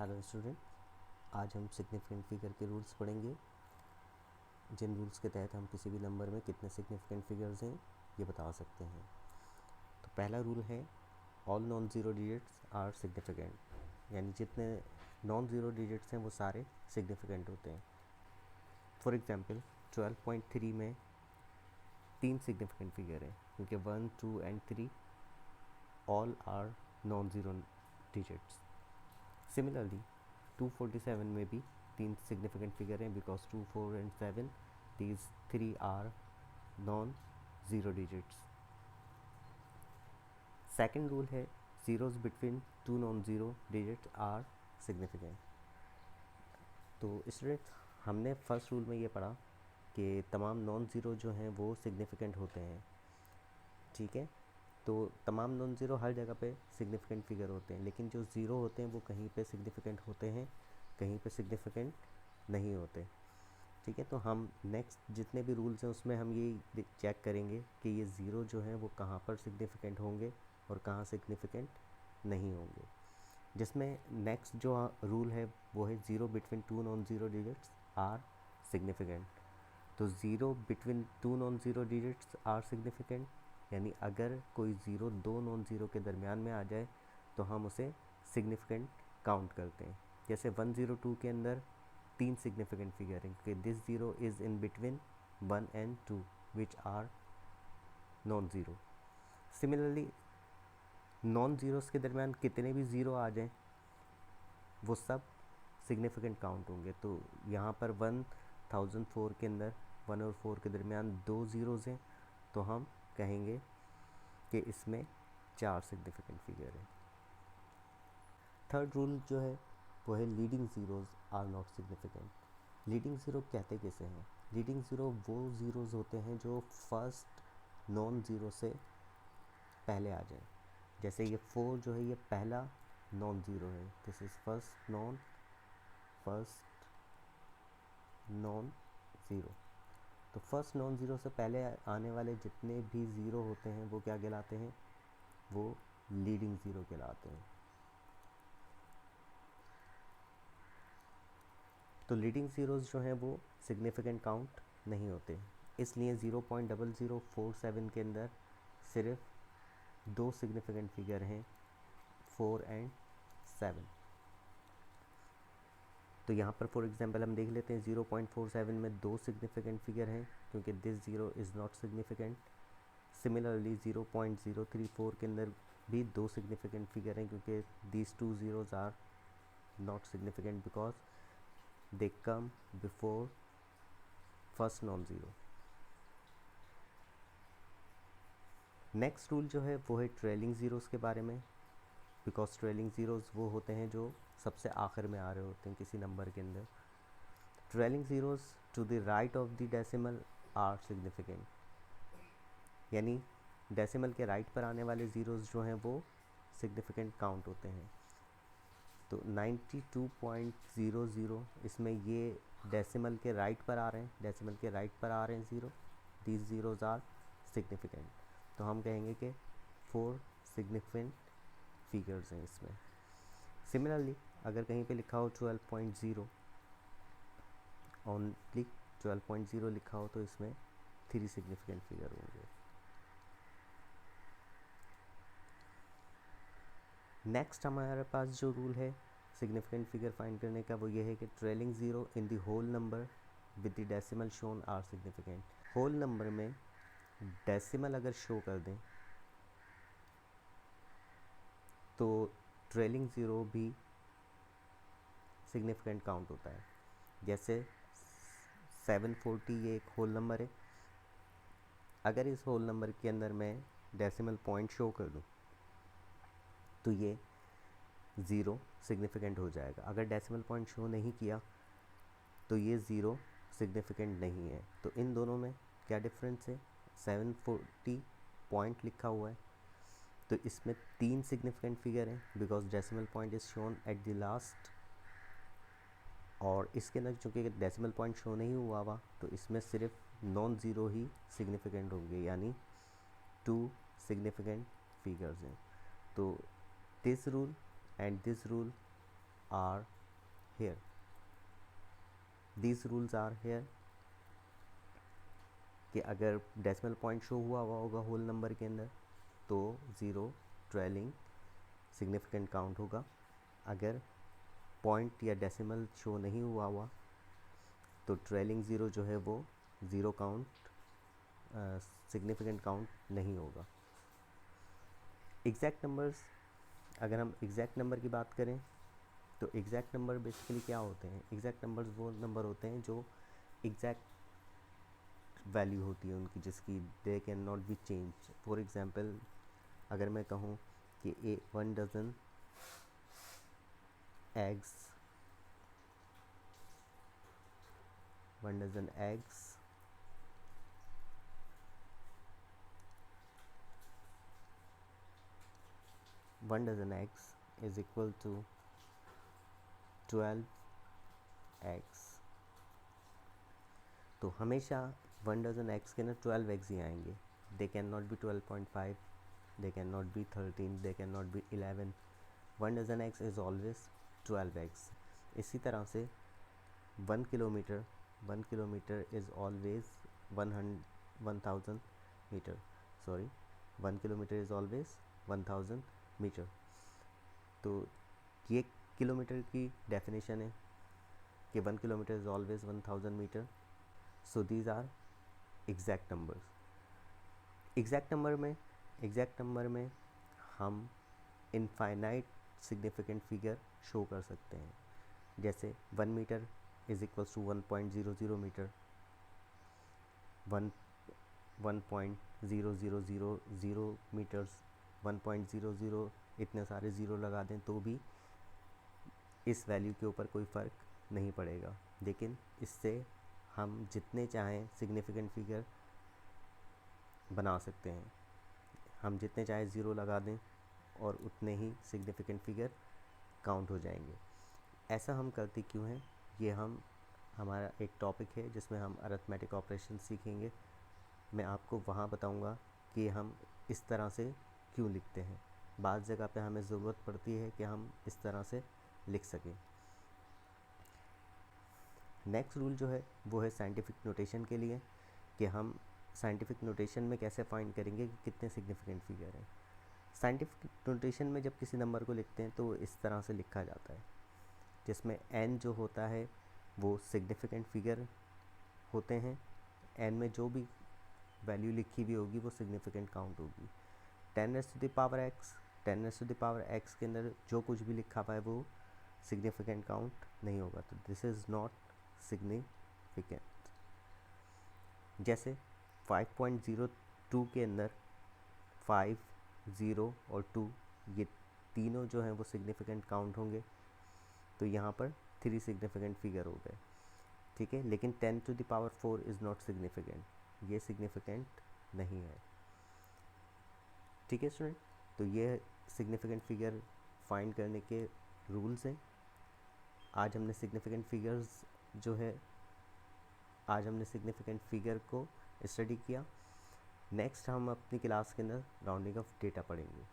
Hello student, आज हम significant figure के रूल्स पढ़ेंगे, जिन रूल्स के तहत हम किसी भी नंबर में कितने सिग्निफिकेंट फिगर्स हैं ये बता सकते हैं। तो पहला रूल है all non zero digits are significant, यानी जितने नॉन ज़ीरो डिजिट्स हैं वो सारे सिग्निफिकेंट होते हैं। फॉर एग्जांपल 12.3 में 3 सिग्निफिकेंट फिगर हैं क्योंकि 1, 2 and 3 all are non zero digits. Similarly 247 में भी 3 सिग्निफिकेंट फिगर हैं because 2, 4 and 7 these 3 are non zero digits. Second rule है zeros between 2 non zero digits are significant. तो स्टूडेंट्स, हमने फर्स्ट रूल में ये पढ़ा कि तमाम नॉन ज़ीरो जो हैं वो सिग्निफिकेंट होते हैं, ठीक है। तो तमाम नॉन ज़ीरो हर जगह पे सिग्निफिकेंट फिगर होते हैं, लेकिन जो ज़ीरो होते हैं वो कहीं पे सिग्निफिकेंट होते हैं, कहीं पे सिग्निफिकेंट नहीं होते, ठीक है। तो हम नेक्स्ट जितने भी रूल्स हैं उसमें हम ये चेक करेंगे कि ये ज़ीरो जो हैं वो कहाँ पर सिग्निफिकेंट होंगे और कहाँ सिग्निफिकेंट नहीं होंगे। जिसमें नेक्स्ट जो रूल है वो है zero between 2 non zero digits are significant. तो zero between 2 non zero digits are significant, यानी अगर कोई ज़ीरो दो नॉन ज़ीरो के दरमियान में आ जाए तो हम उसे सिग्निफिकेंट काउंट करते हैं। जैसे 102 के अंदर 3 सिग्निफिकेंट फिगर हैं क्योंकि this zero is in between 1 and 2 which are non zero. Similarly non zeros के दरमियान कितने भी ज़ीरो आ जाएं वो सब सिग्निफिकेंट काउंट होंगे। तो यहाँ पर 1004 के अंदर 1 और 4 के दरमियान 2 ज़ीरोज़ हैं, तो हम कहेंगे कि इसमें 4 सिग्निफिकेंट फिगर हैं। थर्ड रूल जो है वो है leading zeros are not significant. Leading zero कहते कैसे हैं? लीडिंग ज़ीरो वो ज़ीरोज़ होते हैं जो फर्स्ट नॉन ज़ीरो से पहले आ जाएं। जैसे ये 4 जो है ये पहला नॉन ज़ीरो है, this is first non zero. तो फर्स्ट नॉन ज़ीरो से पहले आने वाले जितने भी ज़ीरो होते हैं वो क्या कहलाते हैं? वो लीडिंग ज़ीरो कहलाते हैं। तो लीडिंग ज़ीरोज़ जो हैं वो सिग्निफिकेंट काउंट नहीं होते, इसलिए 0.0047 के अंदर सिर्फ 2 सिग्निफिकेंट फिगर हैं, 4 एंड 7। तो यहाँ पर फॉर एग्जांपल हम देख लेते हैं 0.47 में 2 सिग्निफिकेंट फिगर हैं क्योंकि this zero is not significant. Similarly 0.034 के अंदर भी 2 सिग्निफिकेंट फिगर हैं क्योंकि these 2 zeros are not significant because they come before first non zero. Next rule जो है वो है ट्रेलिंग ज़ीरोज़ के बारे में, बिकॉज ट्रेलिंग ज़ीरोज़ वो होते हैं जो सबसे आखिर में आ रहे होते हैं किसी नंबर के अंदर। Trailing zeros to the right of the decimal are significant, यानी डेसिमल के राइट पर आने वाले ज़ीरोज़ जो हैं वो सिग्निफिकेंट काउंट होते हैं। तो 92.00 इसमें ये डेसिमल के राइट पर आ रहे हैं, डेसिमल के राइट पर आ रहे हैं zero, these zeros are significant. तो हम कहेंगे कि 4 सिग्निफिकेंट फिगर्स हैं इसमें। सिमिलरली अगर कहीं पे लिखा हो 12.0, ओनली 12.0 लिखा हो तो इसमें 3 सिग्निफिकेंट फिगर होंगे। नेक्स्ट हमारे पास जो रूल है सिग्निफिकेंट फिगर फाइंड करने का वो ये है कि trailing zero in the whole number with the decimal shown are significant. Whole number में डेसिमल अगर शो कर दें तो ट्रेलिंग ज़ीरो भी सिग्निफिकेंट काउंट होता है। जैसे 740 ये एक होल नंबर है, अगर इस होल नंबर के अंदर मैं डेसिमल पॉइंट शो कर दूं तो ये ज़ीरो सिग्निफिकेंट हो जाएगा। अगर डेसिमल पॉइंट शो नहीं किया तो ये ज़ीरो सिग्निफिकेंट नहीं है। तो इन दोनों में क्या डिफरेंस है? 740 पॉइंट लिखा हुआ है तो इसमें 3 सिग्निफिकेंट फिगर हैं because decimal point is shown at the last, और इसके अंदर चूँकि डेसिमल पॉइंट शो नहीं हुआ हुआ तो इसमें सिर्फ नॉन ज़ीरो ही सिग्निफिकेंट होंगे, यानी 2 सिग्निफिकेंट फिगर्स हैं। तो this rule and this rule are here. These rules are here कि अगर डेसिमल पॉइंट शो हुआ होगा होल नंबर के अंदर तो 0 ट्रेलिंग सिग्निफिकेंट काउंट होगा. अगर पॉइंट या डेसिमल शो नहीं हुआ तो ट्रेलिंग 0 जो है वो 0 काउंट सिग्निफिकेंट काउंट नहीं होगा. एग्जैक्ट नंबर्स, अगर हम एग्जैक्ट नंबर की बात करें तो एग्जैक्ट नंबर बेसिकली क्या होते हैं? एग्जैक्ट नंबर्स वो नंबर होते हैं जो एग्जैक्ट वैल्यू होती है उनकी, जिसकी they can not be change. For example अगर मैं कहूँ कि 1 dozen eggs 1 dozen eggs is equal to 12 eggs. तो हमेशा 1 डजन एग्स के ना 12 एग्स ही आएंगे. They can not be 12.5, they can not be 13, they can not be 11. 1 dozen eggs is always 12 एग्स. इसी तरह से 1 kilometre is always 1000 metre. Sorry, 1 kilometre is always 1000 metre. तो ये किलोमीटर की डेफिनेशन है कि 1 kilometre is always 1000 metre. So these are exact numbers. Exact number में हम इनफाइनाइट सिग्निफिकेंट फिगर शो कर सकते हैं. जैसे 1 metre is equals to 1.00 metre, 1.0000 metres, 1.00 इतने सारे ज़ीरो लगा दें तो भी इस वैल्यू के ऊपर कोई फ़र्क नहीं पड़ेगा. लेकिन इससे हम जितने चाहें सिग्निफिकेंट फिगर बना सकते हैं. हम जितने चाहे ज़ीरो लगा दें और उतने ही सिग्निफिकेंट फिगर काउंट हो जाएंगे. ऐसा हम करते क्यों हैं? ये हमारा एक टॉपिक है जिसमें हम अरिथमेटिक ऑपरेशन सीखेंगे. मैं आपको वहाँ बताऊँगा कि हम इस तरह से क्यों लिखते हैं. बाज़ जगह पे हमें ज़रूरत पड़ती है कि हम इस तरह से लिख सकें. नेक्स्ट रूल जो है वो है साइंटिफिक नोटेशन के लिए, कि हम साइंटिफिक नोटेशन में कैसे फाइंड करेंगे कि कितने सिग्निफिकेंट फिगर हैं. साइंटिफिक नोटेशन में जब किसी नंबर को लिखते हैं तो इस तरह से लिखा जाता है, जिसमें n जो होता है वो सिग्निफिकेंट फिगर होते हैं. n में जो भी वैल्यू लिखी हुई होगी वो सिग्निफिकेंट काउंट होगी. 10 raised to the power x के अंदर जो कुछ भी लिखा हुआ है वो सिग्निफिकेंट काउंट नहीं होगा. तो दिस इज़ नॉट सिग्निफिकेंट. जैसे 5.02 के अंदर 5, 0 और 2 ये तीनों जो हैं वो सिग्निफिकेंट काउंट होंगे. तो यहाँ पर 3 सिग्निफिकेंट फिगर हो गए. ठीक है, लेकिन 10 to the power 4 is not significant. ये सिग्निफिकेंट नहीं है. ठीक है स्टूडेंट, तो ये सिग्निफिकेंट फिगर फाइंड करने के रूल्स हैं. आज हमने सिग्निफिकेंट फिगर को स्टडी किया. नेक्स्ट हम अपनी क्लास के अंदर राउंडिंग ऑफ डेटा पढ़ेंगे.